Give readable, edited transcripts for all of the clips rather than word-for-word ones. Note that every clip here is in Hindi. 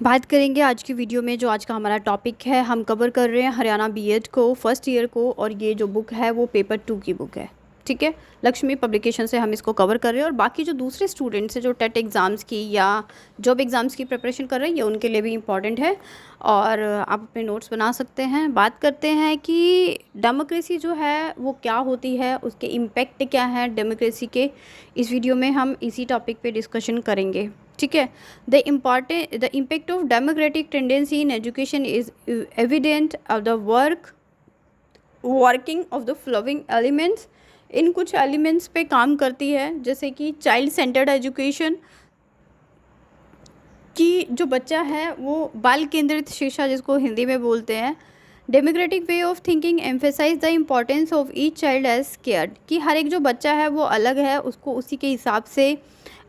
बात करेंगे आज की वीडियो में। जो आज का हमारा टॉपिक है, हम कवर कर रहे हैं हरियाणा बीएड को फर्स्ट ईयर को, और ये जो बुक है वो पेपर 2 की बुक है। ठीक है, लक्ष्मी पब्लिकेशन से हम इसको कवर कर रहे हैं। और बाकी जो दूसरे स्टूडेंट्स हैं जो टेट एग्ज़ाम्स की या जॉब एग्ज़ाम्स की प्रिपरेशन कर रहे हैं, ये उनके लिए भी इम्पॉर्टेंट है और आप अपने नोट्स बना सकते हैं। बात करते हैं कि डेमोक्रेसी जो है वो क्या होती है, उसके इम्पैक्ट क्या है डेमोक्रेसी के। इस वीडियो में हम इसी टॉपिक पे डिस्कशन करेंगे। ठीक है, the impact of democratic tendency in education is evident of the working of the flowing elements. इन कुछ एलिमेंट्स पे काम करती है, जैसे कि चाइल्ड सेंटर्ड एजुकेशन, कि जो बच्चा है वो बाल केंद्रित शिक्षा जिसको हिंदी में बोलते हैं। Democratic way of thinking emphasise the importance of each child as cared, कि हर एक जो बच्चा है वो अलग है, उसको उसी के हिसाब से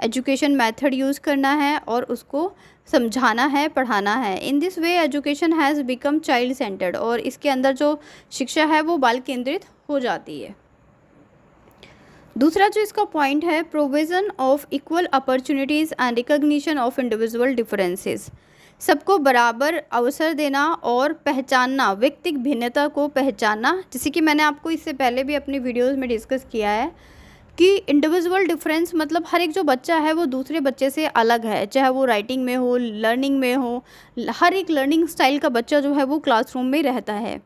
एजुकेशन मेथड यूज़ करना है और उसको समझाना है, पढ़ाना है। In this way education has become child centred, और इसके अंदर जो शिक्षा है वो बाल केंद्रित हो जाती है। दूसरा जो इसका पॉइंट है, provision of equal opportunities and recognition of individual differences, सबको बराबर अवसर देना और पहचानना, व्यक्तिगत भिन्नता को पहचानना। जैसे कि मैंने आपको इससे पहले भी अपनी वीडियोस में डिस्कस किया है कि इंडिविजुअल डिफरेंस मतलब हर एक जो बच्चा है वो दूसरे बच्चे से अलग है, चाहे वो राइटिंग में हो, लर्निंग में हो। हर एक लर्निंग स्टाइल का बच्चा जो है वो क्लासरूम में रहता है।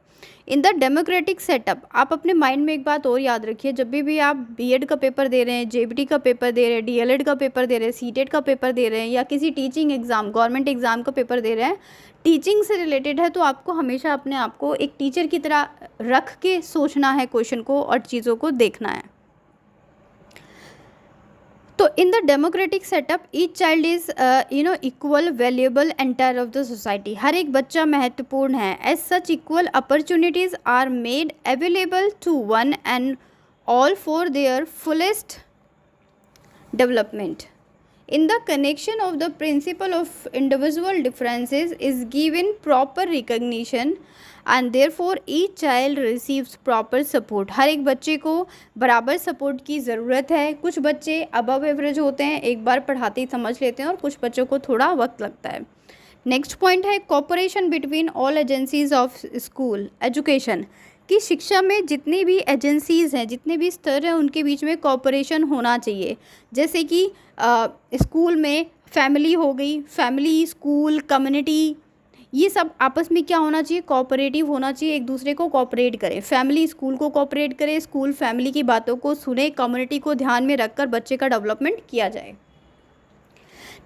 इन द डेमोक्रेटिक सेटअप, आप अपने माइंड में एक बात और याद रखिए, जब भी आप बीएड का पेपर दे रहे हैं, जेबीटी का पेपर दे रहे हैं, डीएलएड का पेपर दे रहे हैं, सीटेट का पेपर दे रहे हैं, या किसी टीचिंग एग्ज़ाम, गवर्नमेंट एग्ज़ाम का पेपर दे रहे हैं, टीचिंग से रिलेटेड है, तो आपको हमेशा अपने आप को एक टीचर की तरह रख के सोचना है क्वेश्चन को और चीज़ों को देखना है। तो in the democratic setup each child is equal valuable entire of the society, हर एक बच्चा महत्वपूर्ण है। As such equal opportunities are made available to one and all for their fullest development. In the connection of the principle of individual differences is given proper recognition and therefore each child receives proper support। हर एक बच्चे को बराबर सपोर्ट की ज़रूरत है। कुछ बच्चे अबव एवरेज होते हैं, एक बार पढ़ाते ही समझ लेते हैं, और कुछ बच्चों को थोड़ा वक्त लगता है। नेक्स्ट पॉइंट है cooperation between all agencies of school education, कि शिक्षा में जितनी भी एजेंसीज़ हैं, जितने भी स्तर हैं, उनके बीच में कोऑपरेशन होना चाहिए। जैसे कि स्कूल में फैमिली हो गई, फैमिली, स्कूल, कम्युनिटी, ये सब आपस में क्या होना चाहिए, कोऑपरेटिव होना चाहिए, एक दूसरे को कोऑपरेट करें। फैमिली स्कूल को कोऑपरेट करे, स्कूल फैमिली की बातों को सुने, कम्युनिटी को ध्यान में रखकर बच्चे का डेवलपमेंट किया जाए।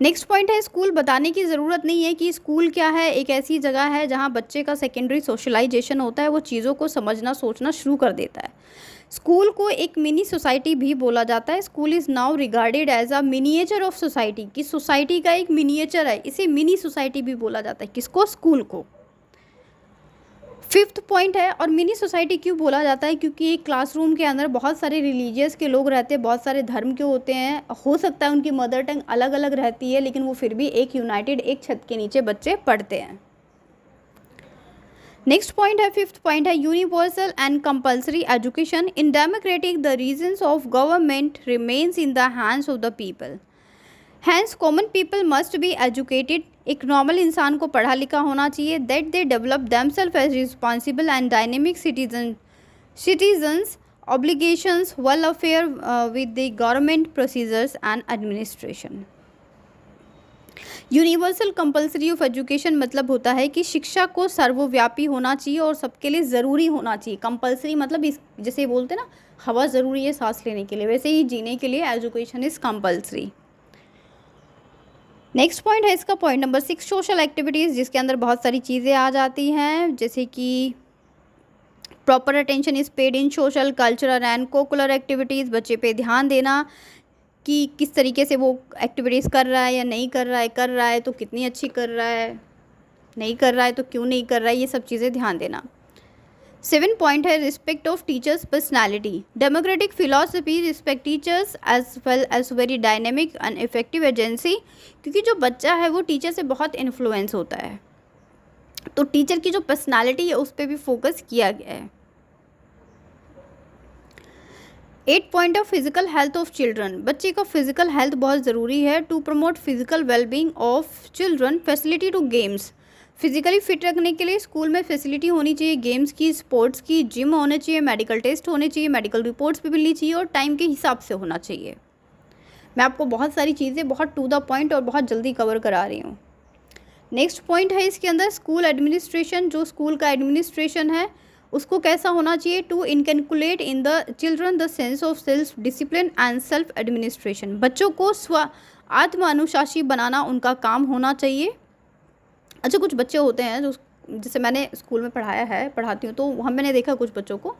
नेक्स्ट पॉइंट है, स्कूल बताने की ज़रूरत नहीं है कि स्कूल क्या है, एक ऐसी जगह है जहाँ बच्चे का सेकेंडरी सोशलाइजेशन होता है, वो चीज़ों को समझना, सोचना शुरू कर देता है। स्कूल को एक मिनी सोसाइटी भी बोला जाता है। School is now regarded as a miniature of society, कि सोसाइटी का एक मिनिएचर है, इसे मिनी सोसाइटी भी बोला जाता है। किसको? स्कूल को। फिफ्थ पॉइंट है, और मिनी सोसाइटी क्यों बोला जाता है, क्योंकि एक क्लासरूम के अंदर बहुत सारे रिलीजियस के लोग रहते हैं, बहुत सारे धर्म के होते हैं। हो सकता है उनकी मदर टंग अलग अलग रहती है, लेकिन वो फिर भी एक यूनाइटेड, एक छत के नीचे बच्चे पढ़ते हैं। नेक्स्ट पॉइंट है, फिफ्थ पॉइंट है, universal and compulsory education in democratic the reasons of government remains in the hands of the people. Hence common people must be educated, एक नॉर्मल इंसान को पढ़ा लिखा होना चाहिए। That they develop themselves as responsible and dynamic citizens obligations well affair with the government procedures and administration. Universal compulsory of education मतलब होता है कि शिक्षा को सर्वव्यापी होना चाहिए और सबके लिए ज़रूरी होना चाहिए। कंपल्सरी मतलब इस जैसे बोलते हैं ना, हवा ज़रूरी है सांस लेने के लिए, वैसे ही जीने के लिए education is compulsory. Next point है इसका पॉइंट नंबर 6, सोशल एक्टिविटीज़, जिसके अंदर बहुत सारी चीज़ें आ जाती हैं, जैसे कि proper attention is paid in social, cultural and cocurricular activities, बच्चे पे ध्यान देना कि किस तरीके से वो एक्टिविटीज़ कर रहा है या नहीं कर रहा है तो कितनी अच्छी कर रहा है, नहीं कर रहा है तो क्यों नहीं कर रहा है, ये सब चीज़ें ध्यान देना। 7 पॉइंट है, respect of teachers personality. Democratic philosophy respect teachers as well as very dynamic and effective agency, क्योंकि जो बच्चा है वो टीचर से बहुत इन्फ्लुएंस होता है, तो टीचर की जो पर्सनैलिटी है उस पर भी फोकस किया गया है। 8 point of physical health of children, बच्चे का फिजिकल हेल्थ बहुत ज़रूरी है। To promote physical wellbeing of children, facility to games, physically fit रखने के लिए स्कूल में फैसिलिटी होनी चाहिए, गेम्स की, स्पोर्ट्स की, जिम होने चाहिए, मेडिकल टेस्ट होने चाहिए, मेडिकल रिपोर्ट्स भी मिलनी चाहिए और टाइम के हिसाब से होना चाहिए। मैं आपको बहुत सारी चीज़ें बहुत टू द पॉइंट और बहुत जल्दी कवर करा रही हूँ। नेक्स्ट पॉइंट है इसके अंदर स्कूल एडमिनिस्ट्रेशन, जो स्कूल का एडमिनिस्ट्रेशन है उसको कैसा होना चाहिए। To inculcate in the children the sense of self discipline and self administration, बच्चों को आत्म अनुशासी बनाना उनका काम होना चाहिए। अच्छा, कुछ बच्चे होते हैं जो, जैसे मैंने स्कूल में पढ़ाती हूँ, तो वहाँ मैंने देखा कुछ बच्चों को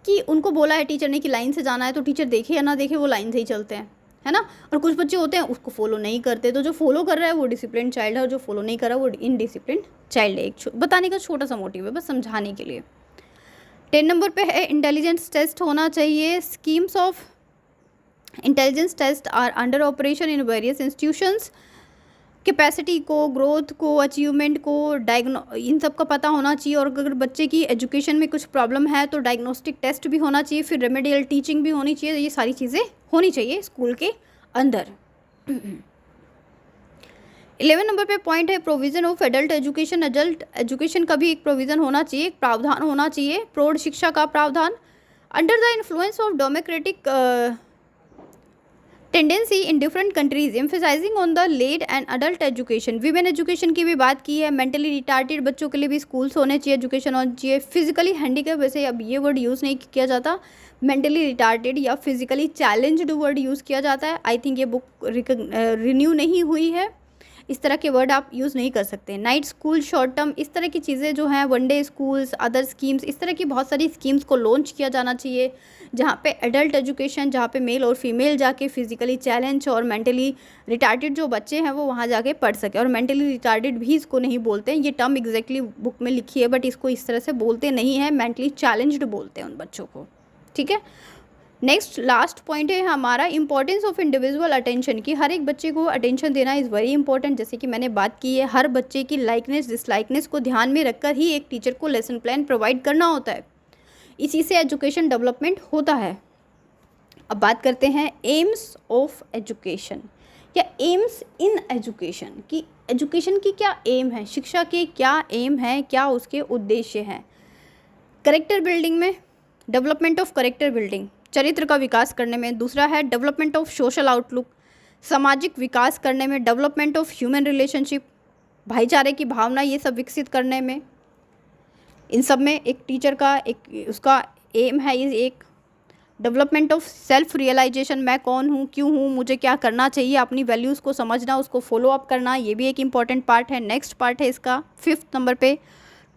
कि उनको बोला है टीचर ने कि लाइन से जाना है, तो टीचर देखे या ना देखे वो लाइन से ही चलते हैं, है ना। और कुछ बच्चे होते हैं उसको फॉलो नहीं करते, तो जो फॉलो कर रहा है वो डिसिप्लिन चाइल्ड है और जो फॉलो नहीं कर रहा है वो इनडिसिप्लिन चाइल्ड है। एक बताने का छोटा सा मोटिव है, बस समझाने के लिए। 10 नंबर पे है इंटेलिजेंस टेस्ट होना चाहिए। Schemes of intelligence test are under operation in various institutions, capacity को, ग्रोथ को, अचीवमेंट को, इन सब का पता होना चाहिए। और अगर बच्चे की एजुकेशन में कुछ प्रॉब्लम है तो डायग्नोस्टिक टेस्ट भी होना चाहिए, फिर रेमेडियल टीचिंग भी होनी चाहिए। ये सारी चीज़ें होनी चाहिए स्कूल के अंदर। 11 नंबर पे पॉइंट है provision of adult education, adult education का भी एक प्रोविज़न होना चाहिए, एक प्रावधान होना चाहिए, प्रौढ़ शिक्षा का प्रावधान। Under the influence of democratic tendency in different countries emphasising on the lead and adult education, women education की भी बात की है। मेंटली रिटार्टेड बच्चों के लिए भी स्कूल्स होने चाहिए, एजुकेशन होनी चाहिए। फिजिकली हैंडीकैप, वैसे अब ये वर्ड यूज़ नहीं किया जाता, मेंटली रिटार्टेड या फिजिकली चैलेंज्ड वर्ड यूज़ किया जाता है। आई थिंक ये बुक रिन्यू नहीं हुई है, इस तरह के वर्ड आप यूज़ नहीं कर सकते। नाइट स्कूल, शॉर्ट टर्म, इस तरह की चीज़ें जो हैं, वनडे स्कूल्स, अदर स्कीम्स, इस तरह की बहुत सारी स्कीम्स को लॉन्च किया जाना चाहिए, जहाँ पे एडल्ट एजुकेशन, जहाँ पे मेल और फीमेल जाके फिजिकली चैलेंज और मेंटली रिटार्टेड जो बच्चे हैं वो वहाँ जाके पढ़ सके। और मेंटली रिटार्टेड भी इसको नहीं बोलते हैं, ये टर्म एग्जैक्टली बुक में लिखी है, बट इसको इस तरह से बोलते नहीं हैं, मेंटली चैलेंज्ड बोलते हैं उन बच्चों को, ठीक है। नेक्स्ट लास्ट पॉइंट है हमारा इंपॉर्टेंस ऑफ इंडिविजुअल अटेंशन, की हर एक बच्चे को अटेंशन देना इज़ वेरी इंपॉर्टेंट। जैसे कि मैंने बात की है, हर बच्चे की लाइकनेस डिसलाइकनेस को ध्यान में रखकर ही एक टीचर को लेसन प्लान प्रोवाइड करना होता है, इसी से एजुकेशन डेवलपमेंट होता है। अब बात करते हैं एम्स ऑफ एजुकेशन या एम्स इन एजुकेशन, की एजुकेशन की क्या एम है, शिक्षा के क्या एम है, क्या उसके उद्देश्य हैं। करेक्टर बिल्डिंग में डेवलपमेंट ऑफ करेक्टर बिल्डिंग, चरित्र का विकास करने में। दूसरा है डेवलपमेंट ऑफ सोशल आउटलुक, सामाजिक विकास करने में। डेवलपमेंट ऑफ ह्यूमन रिलेशनशिप, भाईचारे की भावना, ये सब विकसित करने में। इन सब में एक टीचर का एक उसका एम है, ये एक डेवलपमेंट ऑफ सेल्फ रियलाइजेशन, मैं कौन हूँ, क्यों हूँ, मुझे क्या करना चाहिए, अपनी वैल्यूज़ को समझना, उसको फॉलो अप करना, ये भी एक इम्पॉर्टेंट पार्ट है। नेक्स्ट पार्ट है इसका 5th नंबर पे,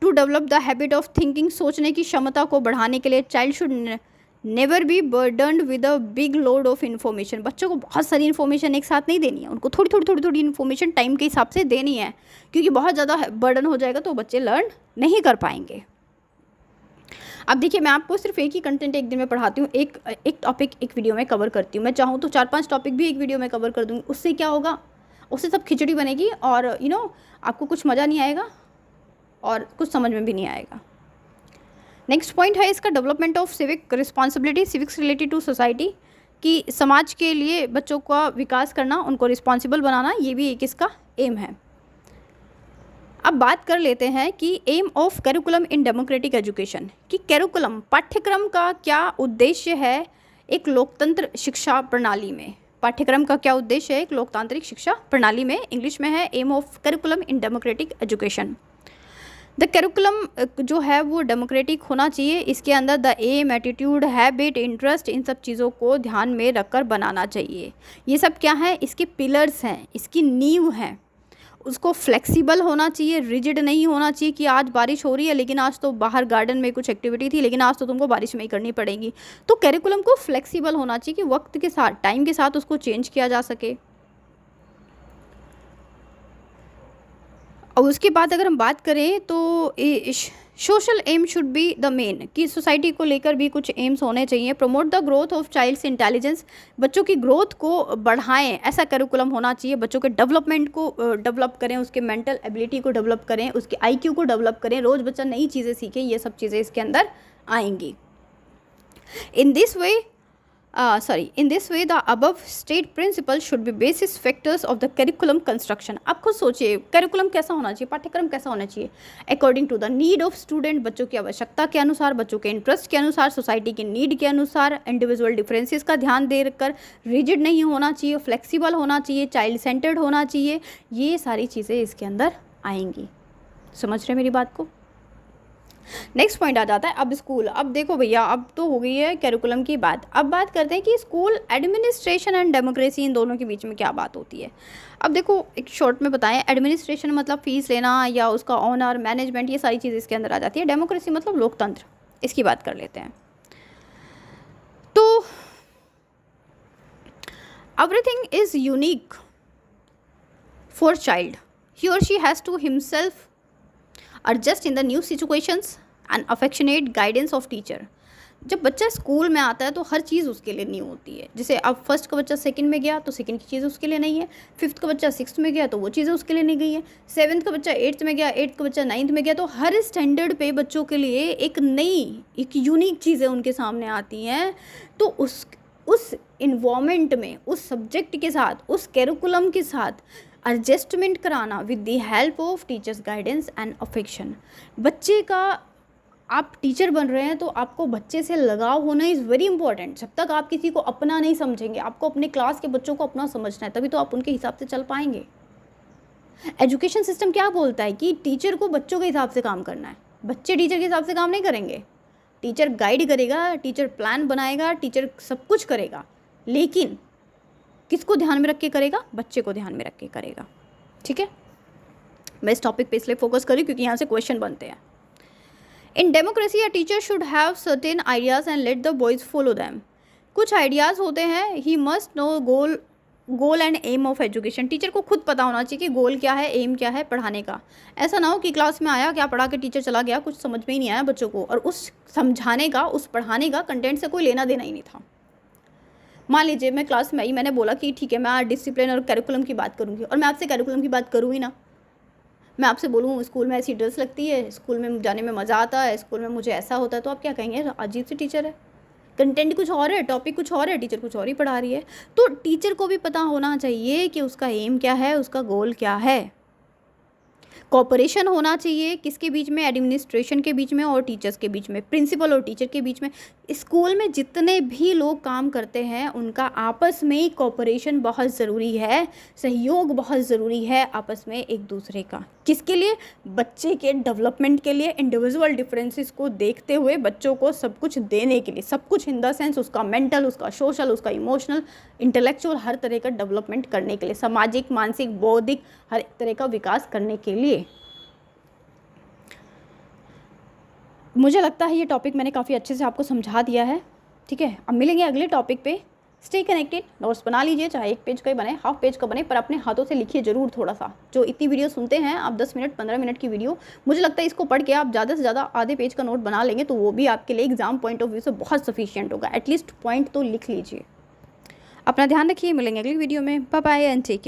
to develop the habit of thinking, सोचने की क्षमता को बढ़ाने के लिए। Child should never be burdened with a big load of information, बच्चों को बहुत सारी इन्फॉर्मेशन एक साथ नहीं देनी है, उनको थोड़ी थोड़ी इन्फॉर्मेशन टाइम के हिसाब से देनी है, क्योंकि बहुत ज़्यादा बर्डन हो जाएगा तो बच्चे लर्न नहीं कर पाएंगे। अब देखिए, मैं आपको सिर्फ एक ही कंटेंट एक दिन में पढ़ाती हूँ, एक टॉपिक एक वीडियो में कवर करती हूँ। मैं चाहूँ तो 4-5 टॉपिक भी एक वीडियो में कवर कर दूँगी, उससे क्या होगा, उससे सब खिचड़ी बनेगी और आपको कुछ मज़ा नहीं आएगा और कुछ समझ में भी नहीं आएगा। नेक्स्ट पॉइंट है इसका development of civic responsibility, civics related to society, कि समाज के लिए बच्चों का विकास करना, उनको रिस्पॉन्सिबल बनाना, ये भी एक इसका एम है। अब बात कर लेते हैं कि aim of curriculum in democratic education, कि करिकुलम पाठ्यक्रम का क्या उद्देश्य है एक लोकतंत्र शिक्षा प्रणाली में। पाठ्यक्रम का क्या उद्देश्य है एक लोकतांत्रिक शिक्षा प्रणाली में, इंग्लिश में है aim of curriculum in democratic education. The curriculum जो है वो डेमोक्रेटिक होना चाहिए, इसके अंदर the aim, attitude, habit, interest, इन सब चीज़ों को ध्यान में रखकर बनाना चाहिए। ये सब क्या है, इसके पिलर्स हैं, इसकी नींव है। उसको फ्लेक्सिबल होना चाहिए, रिजिड नहीं होना चाहिए कि आज बारिश हो रही है लेकिन आज तो बाहर गार्डन में कुछ एक्टिविटी थी लेकिन आज तो तुमको बारिश में ही करनी पड़ेगी। तो करिकुलम को फ्लेक्सिबल होना चाहिए कि वक्त के साथ, टाइम के साथ उसको चेंज किया जा सके। और उसके बाद अगर हम बात करें तो social aim should be the main, कि सोसाइटी को लेकर भी कुछ एम्स होने चाहिए। Promote the growth of child's intelligence, बच्चों की ग्रोथ को बढ़ाएं, ऐसा करिकुलम होना चाहिए। बच्चों के डेवलपमेंट को डेवलप करें, उसके मेंटल एबिलिटी को डेवलप करें, उसके आईक्यू को डेवलप करें, रोज़ बच्चा नई चीज़ें सीखे, ये सब चीज़ें इसके अंदर आएंगी। In this way In this way the above state principles should be basis factors of the curriculum construction. आप खुद सोचिए करिकुलम कैसा होना चाहिए, पाठ्यक्रम कैसा होना चाहिए, according to the need of student, बच्चों की आवश्यकता के अनुसार, बच्चों के इंटरेस्ट के अनुसार, सोसाइटी की नीड के अनुसार, इंडिविजुअल डिफरेंसेस का ध्यान देकर, रिजिड नहीं होना चाहिए, फ्लेक्सिबल होना चाहिए, चाइल्ड सेंटर्ड होना चाहिए, ये सारी चीज़ें इसके अंदर आएंगी। समझ रहे मेरी बात को? नेक्स्ट पॉइंट आ जाता है अब स्कूल। अब देखो भैया, अब तो हो गई है कैरिकुलम की बात, अब बात करते हैं कि स्कूल एडमिनिस्ट्रेशन एंड डेमोक्रेसी, इन दोनों के बीच में क्या बात होती है। अब देखो एक शॉर्ट में बताएं, एडमिनिस्ट्रेशन मतलब फीस लेना या उसका ऑनर, मैनेजमेंट, ये सारी चीज़ इसके अंदर आ जाती है। डेमोक्रेसी मतलब लोकतंत्र, इसकी बात कर लेते हैं। तो everything is unique for child, he और she has to himself adjust in the new situations and affectionate guidance of teacher। जब बच्चा स्कूल में आता है तो हर चीज़ उसके लिए न्यू होती है। जैसे अब फर्स्ट का बच्चा सेकंड में गया तो सेकंड की चीज़ उसके लिए नहीं है, फिफ्थ का बच्चा सिक्स्थ में गया तो वो चीज़ें उसके लिए नहीं गई है, सेवन्थ का बच्चा एट्थ में गया, एट्थ का बच्चा नाइन्थ में गया, तो हर स्टैंडर्ड पे बच्चों के लिए एक नई, एक यूनिक चीज़ें उनके सामने आती हैं। तो उस इन्वायरमेंट में, उस सब्जेक्ट के साथ, उस कैरिकुलम के साथ एडजस्टमेंट कराना with the help of teachers guidance and affection. बच्चे का, आप टीचर बन रहे हैं तो आपको बच्चे से लगाव होना इज़ वेरी इंपॉर्टेंट। जब तक आप किसी को अपना नहीं समझेंगे, आपको अपने क्लास के बच्चों को अपना समझना है, तभी तो आप उनके हिसाब से चल पाएंगे। एजुकेशन सिस्टम क्या बोलता है कि टीचर को बच्चों के हिसाब से काम करना है, बच्चे टीचर के हिसाब से काम नहीं करेंगे। टीचर गाइड करेगा, टीचर प्लान बनाएगा, टीचर सब कुछ करेगा, लेकिन किसको ध्यान में रख के करेगा? बच्चे को ध्यान में रख के करेगा। ठीक है, मैं इस टॉपिक पे इसलिए फोकस करी क्योंकि यहाँ से क्वेश्चन बनते हैं। In democracy a teacher should have certain ideas and let the boys follow them. कुछ आइडियाज़ होते हैं, he must know goal and aim of education. Teacher को खुद पता होना चाहिए कि गोल क्या है, एम क्या है पढ़ाने का। ऐसा ना हो कि क्लास में आया, क्या पढ़ा के टीचर चला गया, कुछ समझ में ही नहीं आया बच्चों को, और उस समझाने का, उस पढ़ाने का कंटेंट से कोई लेना देना ही नहीं था। मान लीजिए मैं क्लास में आई, मैंने बोला कि ठीक है मैं आज डिसिप्लिन और कैरिकुलम की बात करूँगी, और मैं आपसे कैरिकुलम की बात करूँ ही ना, मैं आपसे बोलूँ स्कूल में ऐसी ड्रेस लगती है, स्कूल में जाने में मज़ा आता है, स्कूल में मुझे ऐसा होता है, तो आप क्या कहेंगे? अजीब सी टीचर है, कंटेंट कुछ और है, टॉपिक कुछ और है, टीचर कुछ और ही पढ़ा रही है। तो टीचर को भी पता होना चाहिए कि उसका एम क्या है, उसका गोल क्या है। कोऑपरेशन होना चाहिए किसके बीच में? एडमिनिस्ट्रेशन के बीच में और टीचर्स के बीच में, प्रिंसिपल और टीचर के बीच में। स्कूल में जितने भी लोग काम करते हैं उनका आपस में कोऑपरेशन बहुत ज़रूरी है, सहयोग बहुत ज़रूरी है आपस में एक दूसरे का। किसके लिए? बच्चे के डेवलपमेंट के लिए, इंडिविजुअल डिफरेंसेस को देखते हुए बच्चों को सब कुछ देने के लिए, सब कुछ इन द सेंस उसका मेंटल, उसका सोशल, उसका इमोशनल, इंटेलेक्चुअल, हर तरह का डेवलपमेंट करने के लिए, सामाजिक, मानसिक, बौद्धिक, हर एक तरह का विकास करने के लिए। मुझे लगता है ये टॉपिक मैंने काफ़ी अच्छे से आपको समझा दिया है। ठीक है, अब मिलेंगे अगले टॉपिक पे। स्टे कनेक्टेड, नोट्स बना लीजिए, चाहे 1 पेज का ही बने, हाफ पेज का बने, पर अपने हाथों से लिखिए ज़रूर थोड़ा सा। जो इतनी वीडियो सुनते हैं आप, 10 मिनट 15 मिनट की वीडियो, मुझे लगता है इसको पढ़ के आप ज़्यादा से ज़्यादा आधे पेज का नोट बना लेंगे तो वो भी आपके लिए एग्जाम पॉइंट ऑफ व्यू से बहुत सफिशियंट होगा। एटलीस्ट पॉइंट तो लिख लीजिए। अपना ध्यान रखिए, मिलेंगे अगली वीडियो में। Bye bye and take care.